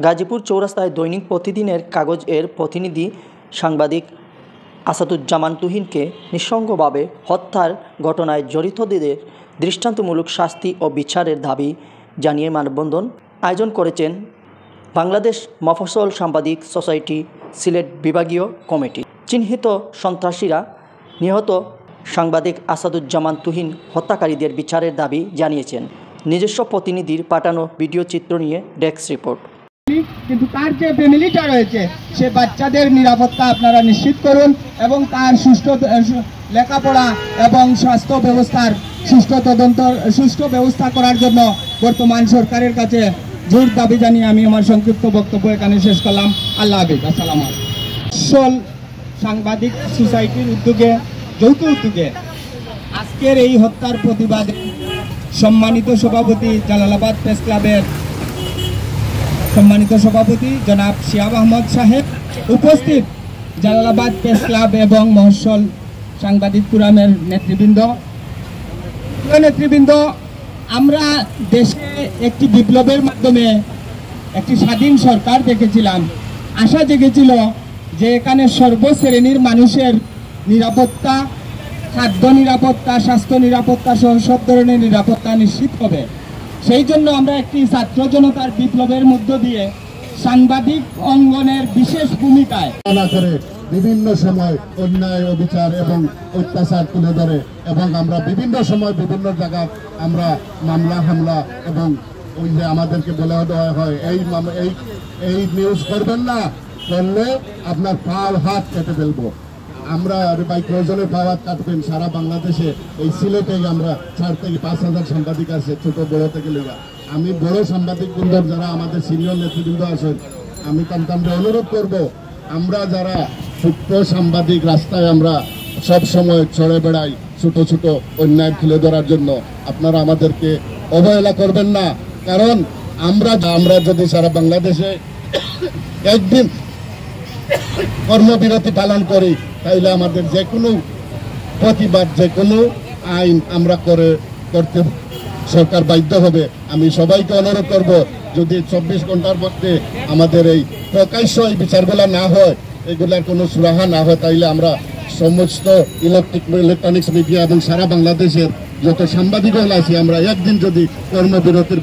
গাজীপুর চৌরাস্তায় দৈনিক প্রতিদিনের কাগজ এর প্রতিনিধি সাংবাদিক আসাদুজ্জামান তুহিনকে নৃশংসভাবে হত্যার ঘটনায় জড়িতদের দৃষ্টান্তমূলক শাস্তি ও বিচারের দাবি জানিয়ে মানববন্ধন আয়োজন করেছেন বাংলাদেশ মফস্বল সাংবাদিক সোসাইটি সিলেট বিভাগীয় কমিটি। চিহ্নিত সন্ত্রাসীরা নিহত সাংবাদিক আসাদুজ্জামান তুহিন হত্যাকারীদের বিচারের দাবি জানিয়েছেন। নিজস্ব প্রতিনিধির পাঠানো ভিডিও চিত্র নিয়ে ডেস্ক রিপোর্ট। কিন্তু তার যে ফ্যামিলিটা রয়েছে সে বাচ্চাদের নিরাপত্তা আপনারা নিশ্চিত করুন এবং তার সুষ্ঠু লেখাপড়া এবং স্বাস্থ্য ব্যবস্থার সুষ্ঠু ব্যবস্থা করার জন্য বর্তমান সরকারের কাছে জোর দাবি জানিয়ে আমি আমার সংক্ষিপ্ত বক্তব্য এখানে শেষ করলাম। আল্লাহ হাফেজ। আসসালামু আলাইকুম। সাংবাদিক সোসাইটির যৌথ উদ্যোগে আজকের এই হত্যার প্রতিবাদে সম্মানিত সভাপতি জালালাবাদ প্রেস ক্লাবের সম্মানিত সভাপতি জনাব শিহাব আহমদ সাহেব, উপস্থিত জালালাবাদ প্রেস ক্লাব এবং মহস্বল সাংবাদিক ফোরামের নেতৃবৃন্দ, আমরা দেশে একটি বিপ্লবের মাধ্যমে একটি স্বাধীন সরকার দেখেছিলাম। আশা জেগেছিল যে এখানে সর্বশ্রেণীর মানুষের নিরাপত্তা, খাদ্য নিরাপত্তা, স্বাস্থ্য নিরাপত্তা সহ সব ধরনের নিরাপত্তা নিশ্চিত হবে। সেই জন্য আমরা একটি ছাত্র জনতার বিপ্লবের মধ্য দিয়ে সাংবাদিক অঙ্গনের বিশেষ ভূমিকায় বিভিন্ন সময় অন্যায়, অবিচার এবং অত্যাচার তুলে ধরে এবং আমরা বিভিন্ন সময় বিভিন্ন জায়গায় আমরা মামলা হামলা এবং ওই যে আমাদেরকে বলে দেওয়া হয় এই নিউজ করবেন না, করলে আপনার পাও হাত কেটে ফেলবো। আমরা ভাই প্রয়োজনের পাও হাত কাটবেন। সারা বাংলাদেশে এই সিলেটে আমরা 4 থেকে 5,000 সাংবাদিক আছে, ছোট বড় থেকে লেগা। আমি বড় সাংবাদিক বৃন্দর যারা আমাদের সিনিয়র নেতৃবৃন্দ আছেন, আমি তাদের অনুরোধ করব, আমরা যারা ছোট্ট সাংবাদিক রাস্তায় আমরা সব সময় চড়ে বেড়াই ছোট ছোট অন্যায় তুলে ধরার জন্য, আপনারা আমাদেরকে অবহেলা করবেন না। কারণ আমরা যদি সারা বাংলাদেশে একদিন কর্মবিরতি পালন করি তাইলে আমাদের যে কোনো প্রতিবাদ, যে কোনো আইন আমরা করতে সরকার বাধ্য হবে। আমি সবাইকে অনুরোধ করব, যদি 24 ঘন্টার মধ্যে আমাদের এই প্রকাশ্য এই বিচারগুলো না হয়, এগুলার কোনো সুরাহা না হয়, তাইলে আমরা সমস্ত ইলেকট্রনিক্স মিডিয়া এবং সারা বাংলাদেশের যত সাংবাদিক আছে আমরা একদিন যদি কর্মবিরতির